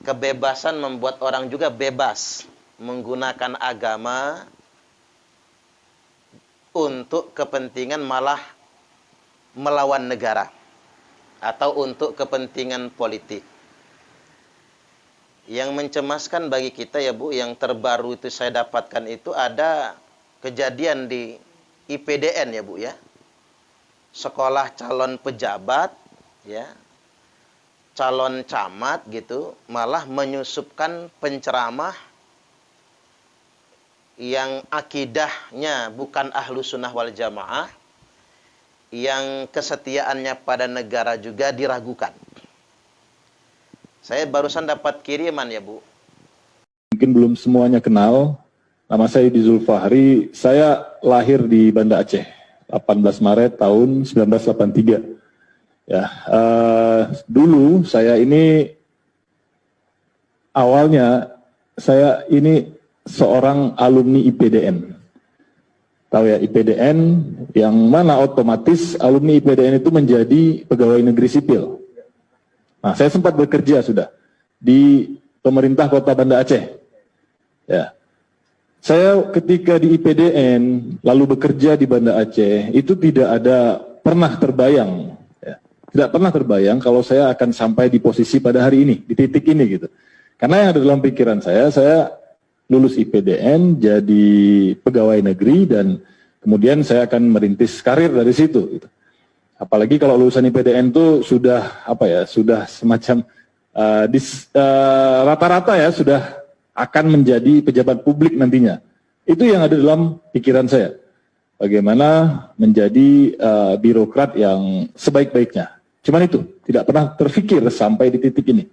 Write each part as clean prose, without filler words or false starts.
kebebasan membuat orang juga bebas menggunakan agama untuk kepentingan malah melawan negara atau untuk kepentingan politik. Yang mencemaskan bagi kita ya Bu, yang terbaru itu saya dapatkan itu ada kejadian di IPDN ya Bu ya. Sekolah calon pejabat ya, calon camat gitu, malah menyusupkan penceramah yang akidahnya bukan ahlu sunnah wal jamaah, yang kesetiaannya pada negara juga diragukan. Saya barusan dapat kiriman ya Bu. Mungkin belum semuanya kenal, nama saya Yudi Zulfahri, saya lahir di Banda Aceh, 18 Maret tahun 1983. Ya, dulu saya ini awalnya saya ini seorang alumni IPDN. Tahu ya IPDN, yang mana otomatis alumni IPDN itu menjadi pegawai negeri sipil. Nah, saya sempat bekerja sudah di pemerintah Kota Banda Aceh. Ya, saya ketika di IPDN lalu bekerja di Banda Aceh itu tidak ada pernah terbayang, ya, tidak pernah terbayang kalau saya akan sampai di posisi pada hari ini, di titik ini gitu. Karena yang ada dalam pikiran saya lulus IPDN jadi pegawai negeri dan kemudian saya akan merintis karir dari situ. Gitu. Apalagi kalau lulusan IPDN itu sudah apa ya, sudah semacam rata-rata ya sudah akan menjadi pejabat publik nantinya. Itu yang ada dalam pikiran saya. Bagaimana menjadi birokrat yang sebaik-baiknya. Cuman itu, tidak pernah terfikir sampai di titik ini.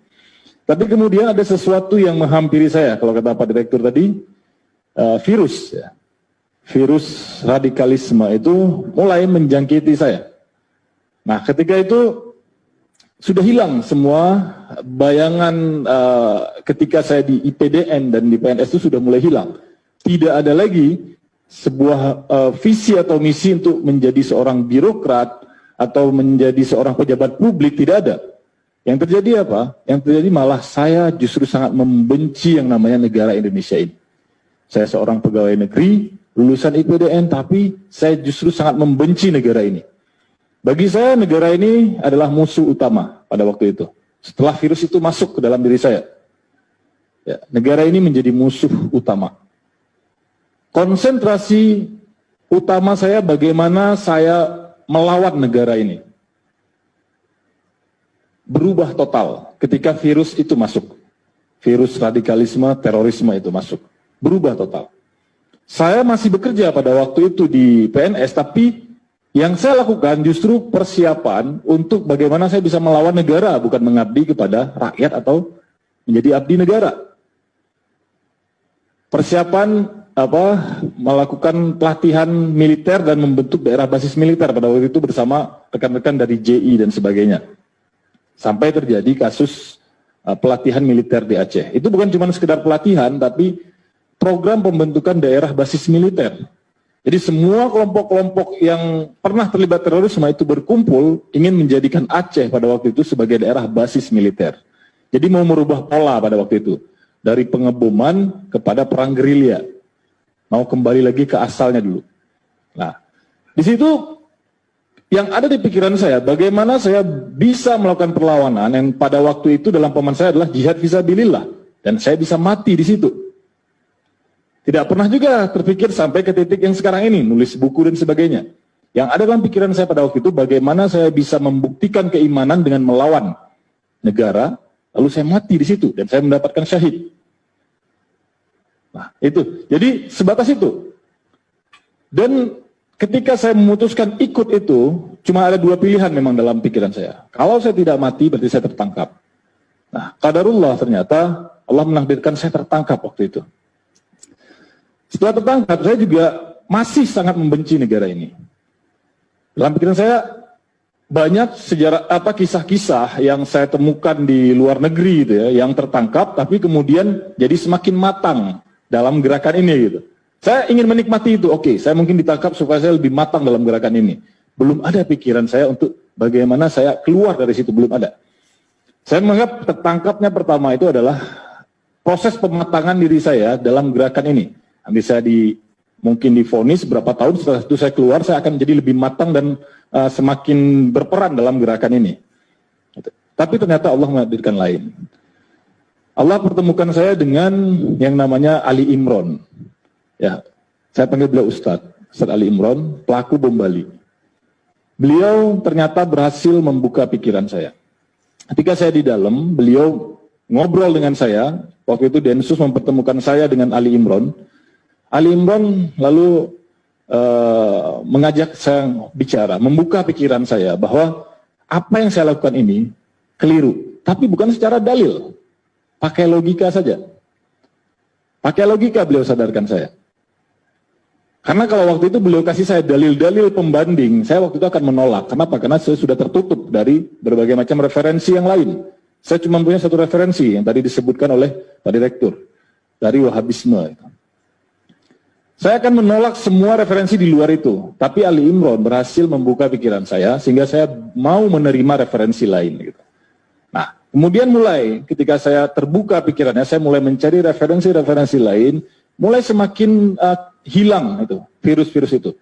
Tapi kemudian ada sesuatu yang menghampiri saya, kalau kata Pak Direktur tadi, virus. Ya. Virus radikalisme itu mulai menjangkiti saya. Nah, ketika itu sudah hilang semua bayangan ketika saya di IPDN dan di PNS itu sudah mulai hilang. Tidak ada lagi sebuah visi atau misi untuk menjadi seorang birokrat atau menjadi seorang pejabat publik, tidak ada. Yang terjadi apa? Yang terjadi malah saya justru sangat membenci yang namanya negara Indonesia ini. Saya seorang pegawai negeri, lulusan IPDN, tapi saya justru sangat membenci negara ini. Bagi saya negara ini adalah musuh utama pada waktu itu. Setelah virus itu masuk ke dalam diri saya. Ya, negara ini menjadi musuh utama. Konsentrasi utama saya bagaimana saya melawan negara ini. Berubah total ketika virus itu masuk. Virus radikalisme, terorisme itu masuk. Berubah total. Saya masih bekerja pada waktu itu di PNS, tapi yang saya lakukan justru persiapan untuk bagaimana saya bisa melawan negara, bukan mengabdi kepada rakyat atau menjadi abdi negara. Persiapan melakukan pelatihan militer dan membentuk daerah basis militer pada waktu itu bersama rekan-rekan dari JI dan sebagainya. Sampai terjadi kasus pelatihan militer di Aceh. Itu bukan cuma sekedar pelatihan, tapi program pembentukan daerah basis militer. Jadi semua kelompok-kelompok yang pernah terlibat terorisme itu berkumpul ingin menjadikan Aceh pada waktu itu sebagai daerah basis militer. Jadi mau merubah pola pada waktu itu. Dari pengeboman kepada perang gerilya. Mau kembali lagi ke asalnya dulu. Nah, di situ yang ada di pikiran saya, bagaimana saya bisa melakukan perlawanan yang pada waktu itu dalam pemahaman saya adalah jihad fisabilillah. Dan saya bisa mati di situ. Tidak pernah juga terpikir sampai ke titik yang sekarang ini, nulis buku dan sebagainya. Yang ada dalam pikiran saya pada waktu itu, bagaimana saya bisa membuktikan keimanan dengan melawan negara, lalu saya mati di situ, dan saya mendapatkan syahid. Nah, itu. Jadi, sebatas itu. Dan ketika saya memutuskan ikut itu, cuma ada dua pilihan memang dalam pikiran saya. Kalau saya tidak mati, berarti saya tertangkap. Nah, qadarullah ternyata, Allah menakdirkan saya tertangkap waktu itu. Setelah tertangkap, saya juga masih sangat membenci negara ini. Dalam pikiran saya, banyak sejarah kisah-kisah yang saya temukan di luar negeri gitu ya, yang tertangkap tapi kemudian jadi semakin matang dalam gerakan ini gitu. Saya ingin menikmati itu, oke, saya mungkin ditangkap supaya saya lebih matang dalam gerakan ini. Belum ada pikiran saya untuk bagaimana saya keluar dari situ, belum ada. Saya menganggap tertangkapnya pertama itu adalah proses pematangan diri saya dalam gerakan ini. Nanti saya mungkin divonis berapa tahun, setelah itu saya keluar, saya akan jadi lebih matang dan semakin berperan dalam gerakan ini. Tapi ternyata Allah menghadirkan lain. Allah pertemukan saya dengan yang namanya Ali Imron. Ya, saya panggil beliau Ustadz Ali Imron, pelaku bom Bali. Beliau ternyata berhasil membuka pikiran saya. Ketika saya di dalam, beliau ngobrol dengan saya. Waktu itu Densus mempertemukan saya dengan Ali Imron. Ali Imron lalu mengajak saya bicara, membuka pikiran saya bahwa apa yang saya lakukan ini keliru, tapi bukan secara dalil, pakai logika saja. Pakai logika beliau sadarkan saya. Karena kalau waktu itu beliau kasih saya dalil-dalil pembanding, saya waktu itu akan menolak. Kenapa? Karena saya sudah tertutup dari berbagai macam referensi yang lain. Saya cuma punya satu referensi yang tadi disebutkan oleh Pak Direktur, dari Wahabisme. Saya akan menolak semua referensi di luar itu. Tapi Ali Imron berhasil membuka pikiran saya, sehingga saya mau menerima referensi lain. Nah, kemudian mulai ketika saya terbuka pikirannya, saya mulai mencari referensi-referensi lain, mulai semakin hilang itu virus-virus itu.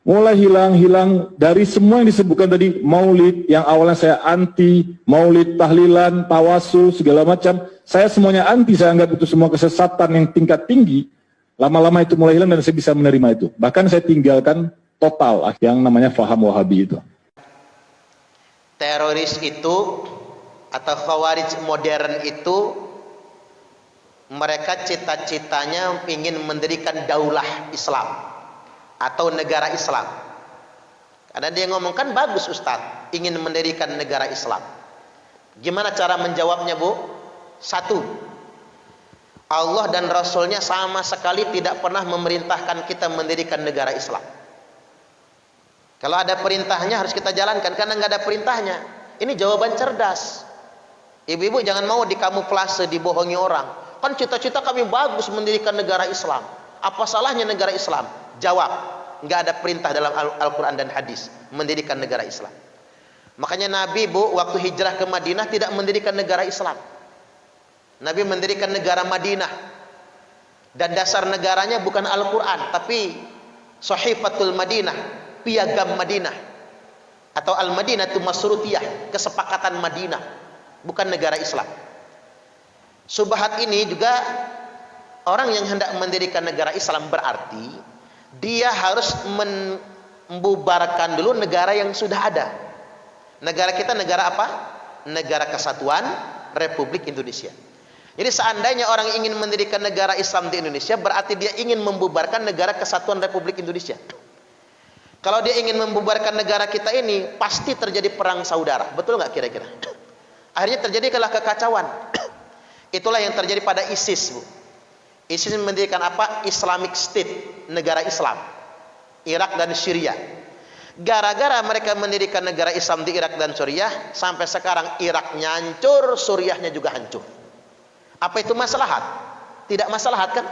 Mulai hilang dari semua yang disebutkan tadi, maulid yang awalnya saya anti, maulid, tahlilan, tawasul, segala macam, saya semuanya anti, saya anggap itu semua kesesatan yang tingkat tinggi. Lama-lama itu mulai hilang dan saya bisa menerima itu. Bahkan saya tinggalkan total yang namanya faham Wahabi itu. Teroris itu atau khawarij modern itu, mereka cita-citanya ingin mendirikan daulah Islam atau negara Islam. Karena dia ngomongkan bagus Ustadz, ingin mendirikan negara Islam. Gimana cara menjawabnya, Bu? Satu, Allah dan Rasulnya sama sekali tidak pernah memerintahkan kita mendirikan negara Islam. Kalau ada perintahnya harus kita jalankan, karena nggak ada perintahnya. Ini jawaban cerdas. Ibu-ibu jangan mau dikamuflase, dibohongi orang. Kan cita-cita kami bagus mendirikan negara Islam. Apa salahnya negara Islam? Jawab, nggak ada perintah dalam Al-Quran dan hadis mendirikan negara Islam. Makanya Nabi, Bu, waktu hijrah ke Madinah tidak mendirikan negara Islam. Nabi mendirikan negara Madinah. Dan dasar negaranya bukan Al-Quran, tapi Sahifatul Madinah, piagam Madinah. Atau Al-Madinatu Masrutiyah, kesepakatan Madinah. Bukan negara Islam. Subhat ini juga, orang yang hendak mendirikan negara Islam berarti dia harus membubarkan dulu negara yang sudah ada. Negara kita negara apa? Negara Kesatuan Republik Indonesia. Jadi seandainya orang ingin mendirikan negara Islam di Indonesia, berarti dia ingin membubarkan negara Kesatuan Republik Indonesia. Kalau dia ingin membubarkan negara kita ini, pasti terjadi perang saudara. Betul nggak kira-kira? Akhirnya terjadi kekacauan. Itulah yang terjadi pada ISIS, Bu. ISIS mendirikan apa? Islamic State, negara Islam, Irak dan Syria. Gara-gara mereka mendirikan negara Islam di Irak dan Suriah, sampai sekarang Iraknya hancur, Suriahnya juga hancur. Apa itu maslahat? Tidak maslahat kan?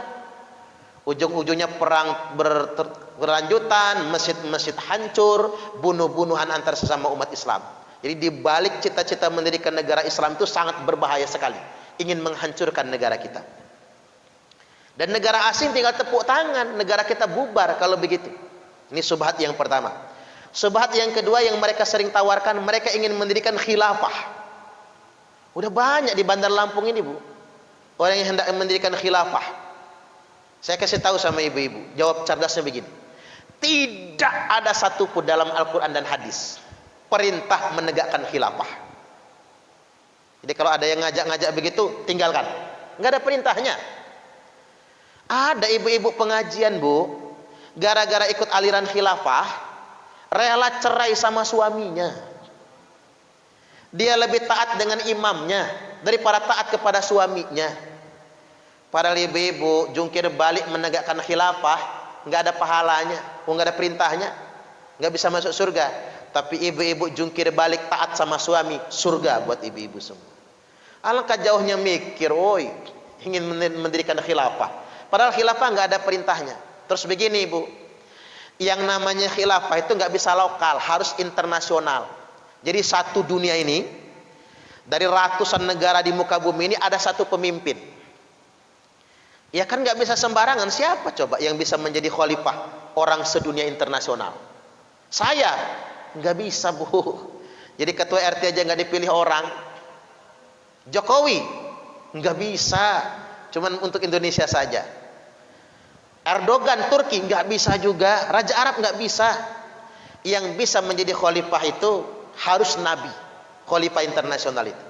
Ujung-ujungnya perang berlanjutan, masjid-masjid hancur, bunuh-bunuhan antar sesama umat Islam. Jadi di balik cita-cita mendirikan negara Islam itu sangat berbahaya sekali. Ingin menghancurkan negara kita. Dan negara asing tinggal tepuk tangan, negara kita bubar kalau begitu. Ini subhat yang pertama. Subhat yang kedua yang mereka sering tawarkan, mereka ingin mendirikan khilafah. Udah banyak di Bandar Lampung ini, Bu, orang yang hendak mendirikan khilafah. Saya kasih tahu sama ibu-ibu, jawab cerdasnya begini. Tidak ada satupun dalam Al-Quran dan hadis perintah menegakkan khilafah. Jadi kalau ada yang ngajak-ngajak begitu, tinggalkan. Nggak ada perintahnya. Ada ibu-ibu pengajian, Bu, gara-gara ikut aliran khilafah, rela cerai sama suaminya. Dia lebih taat dengan imamnya daripada taat kepada suaminya. Padahal ibu-ibu jungkir balik menegakkan khilafah, nggak ada pahalanya, nggak ada perintahnya, nggak bisa masuk surga. Tapi ibu-ibu jungkir balik taat sama suami, surga buat ibu-ibu semua. Alangkah jauhnya mikir, woi, ingin mendirikan khilafah. Padahal khilafah nggak ada perintahnya. Terus begini, Ibu, yang namanya khilafah itu nggak bisa lokal, harus internasional. Jadi satu dunia ini Dari ratusan negara di muka bumi ini ada satu pemimpin. Ya kan nggak bisa sembarangan. Siapa coba yang bisa menjadi khalifah orang sedunia internasional? Saya nggak bisa, Bu. Jadi ketua RT aja nggak dipilih orang. Jokowi nggak bisa, cuman untuk Indonesia saja. Erdogan Turki nggak bisa juga, Raja Arab nggak bisa. Yang bisa menjadi khalifah itu harus nabi, khalifah internasional itu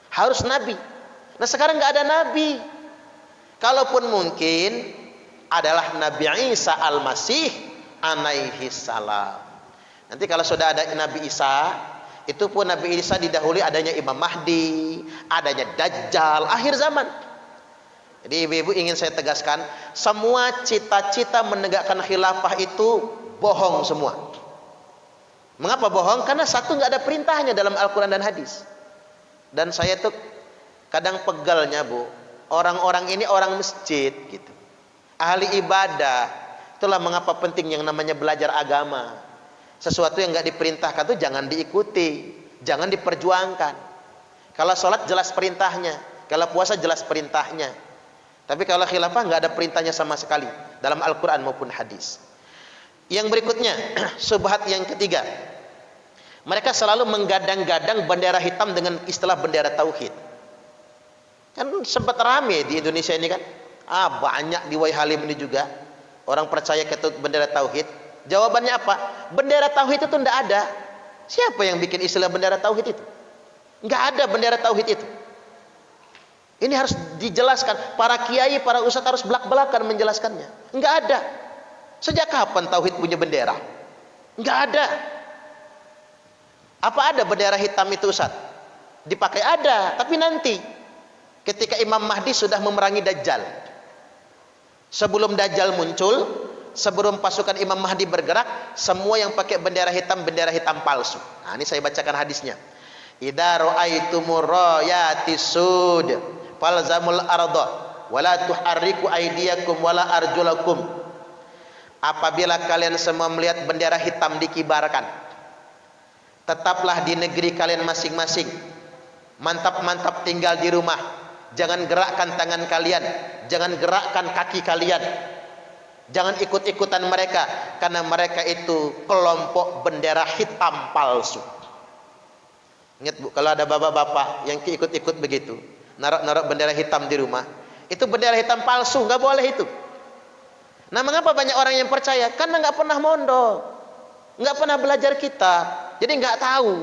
harus nabi. Nah sekarang nggak ada nabi. Kalaupun mungkin adalah Nabi Isa Al-Masih alaihi salam. Nanti kalau sudah ada Nabi Isa, itu pun Nabi Isa didahului adanya Imam Mahdi, adanya Dajjal, akhir zaman. Jadi ibu-ibu ingin saya tegaskan, semua cita-cita menegakkan khilafah itu bohong semua. Mengapa bohong? Karena satu, nggak ada perintahnya dalam Al-Quran dan hadis. Dan saya tuh kadang pegalnya, Bu, orang-orang ini orang masjid gitu, ahli ibadah. Itulah mengapa penting yang namanya belajar agama. Sesuatu yang nggak diperintahkan tuh jangan diikuti, jangan diperjuangkan. Kalau sholat jelas perintahnya, kalau puasa jelas perintahnya. Tapi kalau khilafah nggak ada perintahnya sama sekali dalam Al-Quran maupun hadis. Yang berikutnya, syubhat yang ketiga, mereka selalu menggadang-gadang bendera hitam dengan istilah bendera tauhid. Kan sempat rame di Indonesia ini kan, banyak di Wai Halim ini juga orang percaya ke bendera tauhid. Jawabannya apa? Bendera tauhid itu tidak ada. Siapa yang bikin istilah bendera tauhid itu? Nggak ada bendera tauhid itu. Ini harus dijelaskan. Para kiai, para ustadz harus belak-belakan menjelaskannya. Nggak ada. Sejak kapan tauhid punya bendera? Nggak ada. Apa ada bendera hitam itu, Ustaz? Dipakai ada, tapi nanti ketika Imam Mahdi sudah memerangi Dajjal. Sebelum Dajjal muncul, sebelum pasukan Imam Mahdi bergerak, semua yang pakai bendera hitam palsu. Nah, ini saya bacakan hadisnya. Idza ra'aitumur rayatis sud falzamul arda wala tuharriku aydiyakum wala arjulakum. Apabila kalian semua melihat bendera hitam dikibarkan, tetaplah di negeri kalian masing-masing. Mantap-mantap tinggal di rumah. Jangan gerakkan tangan kalian, jangan gerakkan kaki kalian. Jangan ikut-ikutan mereka, karena mereka itu kelompok bendera hitam palsu. Ingat, Bu, kalau ada bapak-bapak yang ikut-ikut begitu, naruh-naruh bendera hitam di rumah, itu bendera hitam palsu, nggak boleh itu. Nah, mengapa banyak orang yang percaya? Karena nggak pernah mondok, nggak pernah belajar kitab, jadi nggak tahu.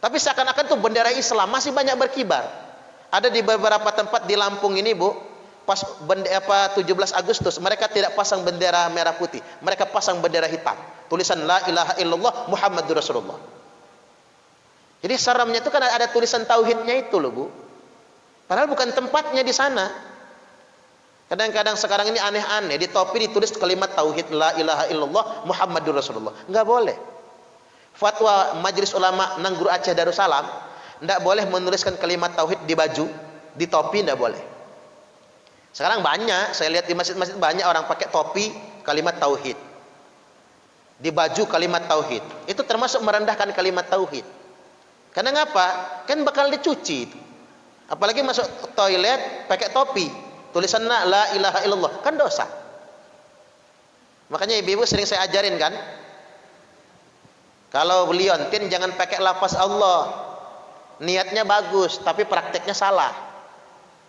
Tapi seakan-akan tuh bendera Islam masih banyak berkibar. Ada di beberapa tempat di Lampung ini, Bu, pas 17 Agustus mereka tidak pasang bendera merah putih, mereka pasang bendera hitam, tulisan La ilaha illallah Muhammadur Rasulullah. Jadi seramnya itu kan ada tulisan tauhidnya itu loh, Bu. Padahal bukan tempatnya di sana. Kadang-kadang sekarang ini aneh-aneh, di topi ditulis kalimat tauhid La ilaha illallah Muhammadur Rasulullah. Enggak boleh. Fatwa Majelis Ulama Nangguru Aceh Darussalam, enggak boleh menuliskan kalimat tauhid di baju, di topi enggak boleh. Sekarang banyak, saya lihat di masjid-masjid banyak orang pakai topi kalimat tauhid, di baju kalimat tauhid. Itu termasuk merendahkan kalimat tauhid. Karena ngapa? Kan bakal dicuci. Apalagi masuk toilet pakai topi, tulisan La ilaha illallah, kan dosa. Makanya ibu-ibu sering saya ajarin kan, kalau liontin jangan pakai lafaz Allah. Niatnya bagus, tapi prakteknya salah.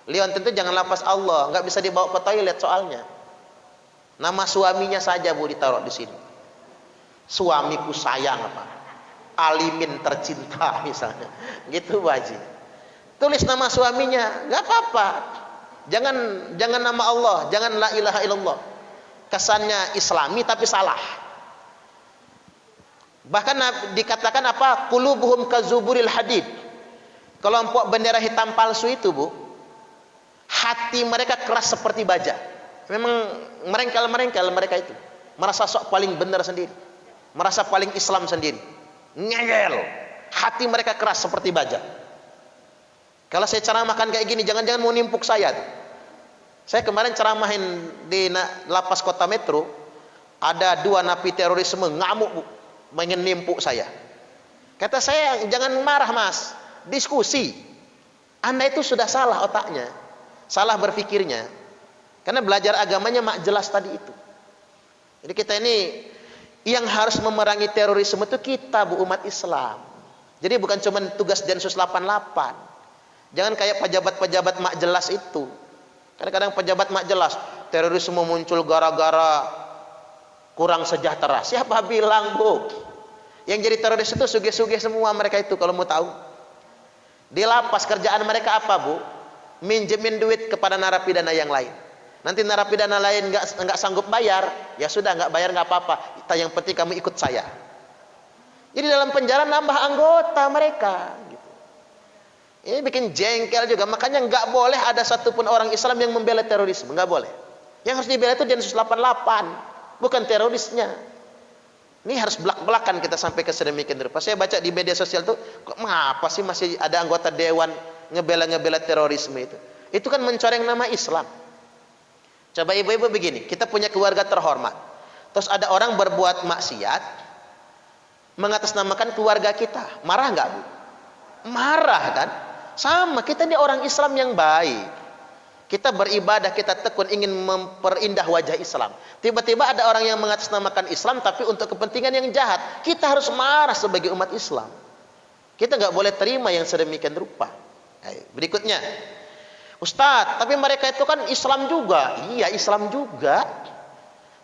Liontin itu jangan lafaz Allah, nggak bisa dibawa ke toilet soalnya. Nama suaminya saja, Bu, ditaruh di sini. Suamiku sayang apa? Alimin tercinta misalnya. Gitu, Bu Haji. Tulis nama suaminya, nggak apa-apa. Jangan nama Allah, jangan La ilaha illallah. Kesannya Islami tapi salah. Bahkan dikatakan apa? Qulubuhum kazuburil hadid. Kelompok bendera hitam palsu itu, Bu, hati mereka keras seperti baja. Memang merengkel-merengkel mereka itu. Merasa sok paling benar sendiri. Merasa paling Islam sendiri. Ngeyel. Hati mereka keras seperti baja. Kalau saya ceramahkan kayak gini, jangan-jangan mau nimpuk saya tuh. Saya kemarin ceramahin di lapas Kota Metro, ada 2 napi terorisme ngamuk, Bu, ingin nimpuk saya. Kata saya, jangan marah, Mas. diskusi. Anda itu sudah salah otaknya, salah berpikirnya. Karena belajar agamanya mak jelas tadi itu. Jadi kita ini yang harus memerangi terorisme itu kita, Bu, umat Islam. Jadi bukan cuma tugas Densus 88. Jangan kayak pejabat-pejabat mak jelas itu. Kadang-kadang pejabat mak jelas, terorisme muncul gara-gara kurang sejahtera. Siapa bilang, Bu? Yang jadi teroris itu sugih-sugih semua mereka itu kalau mau tahu. Di lapas kerjaan mereka apa, Bu? Minjemin duit kepada narapidana yang lain. Nanti narapidana lain nggak sanggup bayar, ya sudah nggak bayar nggak apa-apa. Yang penting kamu ikut saya. Jadi dalam penjara nambah anggota mereka. Gitu. Ini bikin jengkel juga. Makanya nggak boleh ada satupun orang Islam yang membela terorisme, nggak boleh. Yang harus dibela itu Densus 88, bukan terorisnya. Ini harus belak-belakan kita sampai ke sedemikian rupa. Saya baca di media sosial tuh, kok mengapa sih masih ada anggota dewan ngebela terorisme itu? Itu kan mencoreng nama Islam. Coba ibu-ibu begini, kita punya keluarga terhormat. Terus ada orang berbuat maksiat, mengatasnamakan keluarga kita. Marah nggak, Bu? Marah kan? Sama, kita ini orang Islam yang baik. Kita beribadah, kita tekun ingin memperindah wajah Islam. Tiba-tiba ada orang yang mengatasnamakan Islam tapi untuk kepentingan yang jahat. Kita harus marah sebagai umat Islam. Kita nggak boleh terima yang sedemikian rupa. Berikutnya, Ustadz, tapi mereka itu kan Islam juga. Iya, Islam juga.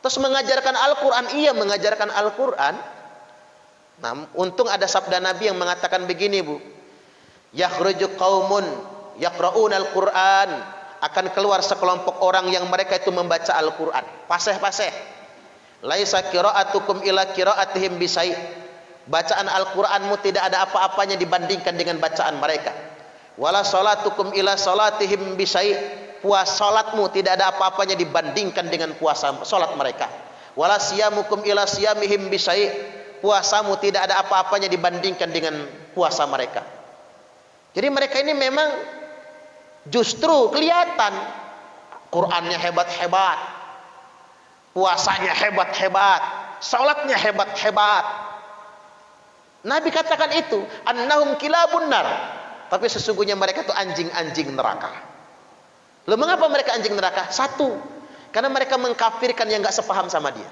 Terus mengajarkan Al-Quran. Iya, mengajarkan Al-Quran. Nah, untung ada sabda Nabi yang mengatakan begini, Bu. Yakhruju qaumun yaqra'una Al-Quran. Akan keluar sekelompok orang yang mereka itu membaca Al-Quran. Paseh-paseh. Laisa qira'atukum ila qira'atihim bisai. Bacaan Al-Quranmu tidak ada apa-apanya dibandingkan dengan bacaan mereka. Wala salatukum ila salatihim bisai. Puasa salatmu tidak ada apa-apanya dibandingkan dengan puasa salat mereka. Wala siyamukum ila siyamihim bisai. Puasamu tidak ada apa-apanya dibandingkan dengan puasa mereka. Jadi mereka ini memang justru kelihatan Qurannya hebat-hebat, puasanya hebat-hebat, salatnya hebat-hebat. Nabi katakan itu, annahum kilabun nar. Tapi sesungguhnya mereka itu anjing-anjing neraka. Loh, mengapa mereka anjing neraka? Satu, karena mereka mengkafirkan yang nggak sepaham sama dia,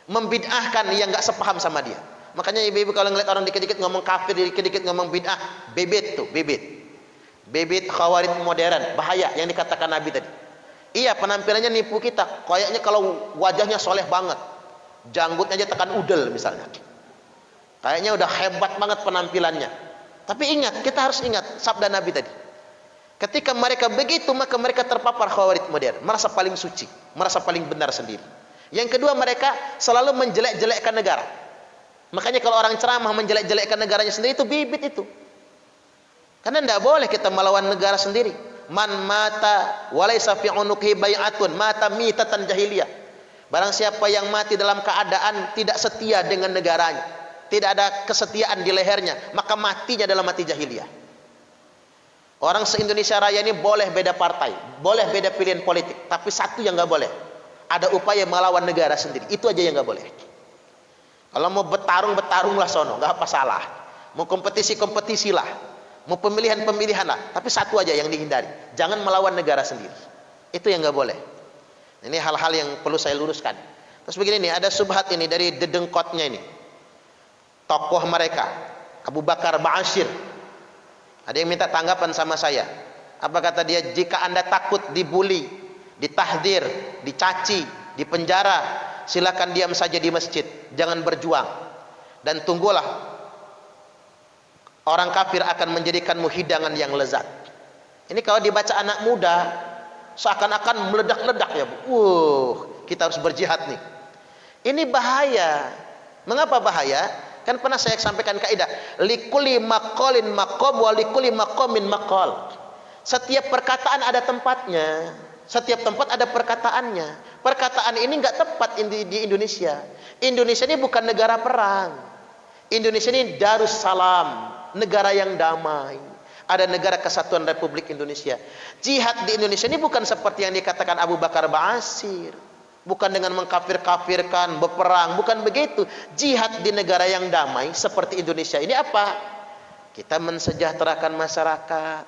membid'ahkan yang nggak sepaham sama dia. Makanya ibu-ibu kalau ngeliat orang dikit-dikit ngomong kafir, dikit-dikit ngomong bid'ah, bebet tuh, bebet khawarij modern, bahaya yang dikatakan Nabi tadi. Iya, penampilannya nipu kita. Kayaknya kalau wajahnya soleh banget, janggutnya aja tekan udel misalnya. Kayaknya udah hebat banget penampilannya. Tapi ingat, kita harus ingat sabda Nabi tadi. Ketika mereka begitu, maka mereka terpapar khawarij modern, merasa paling suci, merasa paling benar sendiri. Yang kedua, mereka selalu menjelek-jelekkan negara. Makanya kalau orang ceramah menjelek-jelekkan negaranya sendiri, itu bibit itu. Karena tidak boleh kita melawan negara sendiri. Man mata walaysa fi unuqihi bai'atun mata mitatan jahiliyah. Barang siapa yang mati dalam keadaan tidak setia dengan negaranya, tidak ada kesetiaan di lehernya, maka matinya dalam mati jahiliyah. Orang se-Indonesia Raya ini boleh beda partai, boleh beda pilihan politik, tapi satu yang nggak boleh, ada upaya melawan negara sendiri. Itu aja yang nggak boleh. Kalau mau bertarung, bertarunglah sono, nggak apa salah. Mau kompetisi, kompetisilah. Mau pemilihan lah, tapi satu aja yang dihindari, jangan melawan negara sendiri. Itu yang nggak boleh. Ini hal-hal yang perlu saya luruskan. Terus begini nih, ada subhat ini dari dedengkotnya ini, tokoh mereka Abu Bakar Ba'asyir. Ada yang minta tanggapan sama saya. Apa kata dia? Jika Anda takut dibully, ditahdir, dicaci, dipenjara, silakan diam saja di masjid, jangan berjuang, dan tunggulah orang kafir akan menjadikanmu hidangan yang lezat. Ini kalau dibaca anak muda, seakan-akan meledak-ledak ya, Bu. Kita harus berjihad nih. Ini bahaya. Mengapa bahaya? Kan pernah saya sampaikan kaidah, likulli maqalin maqam wa likulli maqamin maqal. Setiap perkataan ada tempatnya. Setiap tempat ada perkataannya. Perkataan ini nggak tepat di Indonesia. Indonesia ini bukan negara perang. Indonesia ini Darussalam, negara yang damai. Ada negara kesatuan Republik Indonesia. Jihad di Indonesia ini bukan seperti yang dikatakan Abu Bakar Ba'asyir, bukan dengan mengkafir-kafirkan, berperang, bukan begitu. Jihad di negara yang damai seperti Indonesia ini apa? Kita mensejahterakan masyarakat.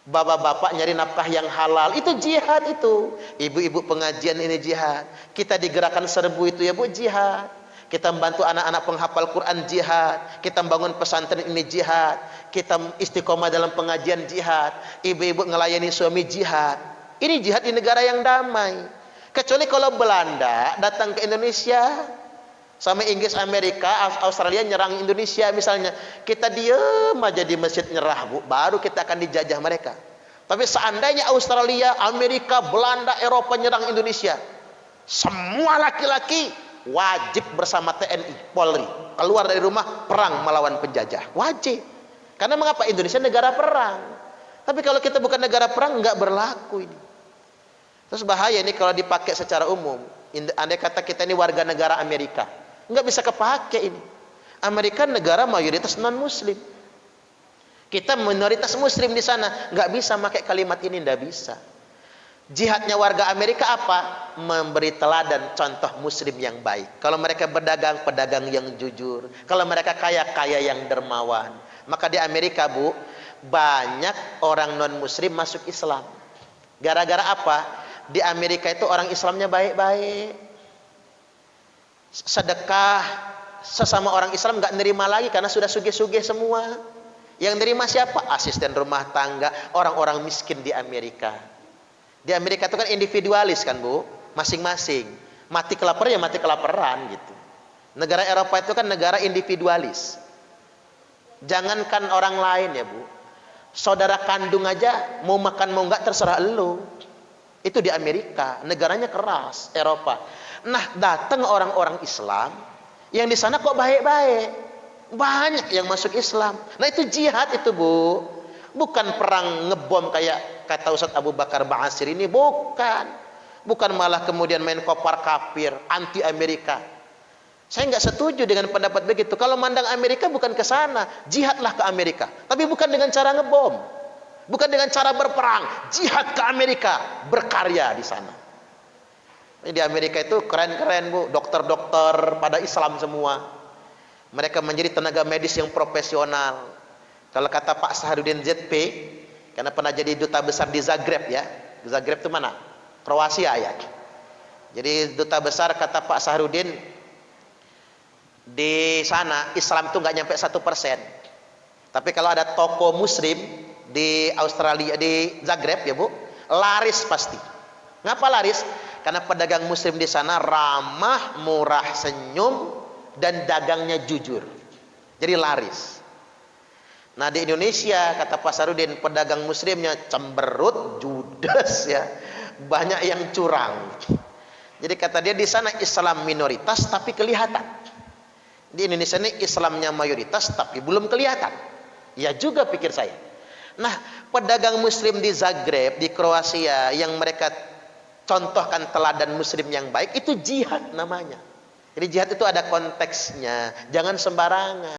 Bapak-bapak nyari nafkah yang halal, itu jihad itu. Ibu-ibu pengajian, ini jihad. Kita di gerakan serbu itu ya Bu, jihad. Kita membantu anak-anak penghafal Quran, jihad. Kita membangun pesantren, ini jihad. Kita istiqomah dalam pengajian, jihad. Ibu-ibu ngelayani suami, jihad. Ini jihad di negara yang damai. Kecuali kalau Belanda datang ke Indonesia, sama Inggris, Amerika, Australia nyerang Indonesia misalnya, kita diem aja di masjid nyerah Bu, baru kita akan dijajah mereka. Tapi seandainya Australia, Amerika, Belanda, Eropa nyerang Indonesia, semua laki-laki wajib bersama TNI, Polri, keluar dari rumah perang melawan penjajah, wajib. Karena mengapa? Indonesia negara perang. Tapi kalau kita bukan negara perang, nggak berlaku ini. Terus bahaya ini kalau dipakai secara umum. Andai kata kita ini warga negara Amerika, nggak bisa kepake ini. Amerika negara mayoritas non Muslim, kita minoritas Muslim di sana, nggak bisa pakai kalimat ini, nggak bisa. Jihadnya warga Amerika apa? Memberi teladan contoh Muslim yang baik. Kalau mereka berdagang, pedagang yang jujur. Kalau mereka kaya, kaya yang dermawan. Maka di Amerika Bu, banyak orang non Muslim masuk Islam. Gara-gara apa? Di Amerika itu orang Islamnya baik-baik. Sedekah sesama orang Islam nggak nerima lagi karena sudah sugih-sugih semua. Yang nerima siapa? Asisten rumah tangga, orang-orang miskin di Amerika. Di Amerika itu kan individualis kan Bu, masing-masing. Mati kelaparan ya mati kelaparan gitu. Negara Eropa itu kan negara individualis. Jangankan orang lain ya Bu, saudara kandung aja mau makan mau nggak terserah elu. Itu di Amerika, negaranya keras, Eropa. Nah, datang orang-orang Islam yang di sana kok baik-baik. Banyak yang masuk Islam. Nah, itu jihad itu, Bu. Bukan perang ngebom kayak kata Ustaz Abu Bakar Ba'asir ini, bukan. Bukan malah kemudian main kopar kafir, anti Amerika. Saya nggak setuju dengan pendapat begitu. Kalau mandang Amerika bukan ke sana, jihadlah ke Amerika. Tapi bukan dengan cara ngebom. Bukan dengan cara berperang, jihad ke Amerika, berkarya di sana. Ini di Amerika itu keren-keren Bu, dokter-dokter pada Islam semua. Mereka menjadi tenaga medis yang profesional. Kalau kata Pak Saharudin ZP, karena pernah jadi duta besar di Zagreb ya. Zagreb itu mana? Kroasia ya. Jadi duta besar kata Pak Saharudin, di sana Islam itu nggak nyampe 1%. Tapi kalau ada toko Muslim di Australia, di Zagreb ya Bu, laris pasti. Ngapa laris? Karena pedagang Muslim di sana ramah, murah senyum, dan dagangnya jujur. Jadi laris. Nah di Indonesia kata Pak Sarudin, pedagang Muslimnya cemberut, judes ya, banyak yang curang. Jadi kata dia di sana Islam minoritas tapi kelihatan. Di Indonesia ini Islamnya mayoritas tapi belum kelihatan. Ya juga pikir saya. Nah, pedagang Muslim di Zagreb, di Kroasia, yang mereka contohkan teladan Muslim yang baik, itu jihad namanya. Jadi jihad itu ada konteksnya, jangan sembarangan.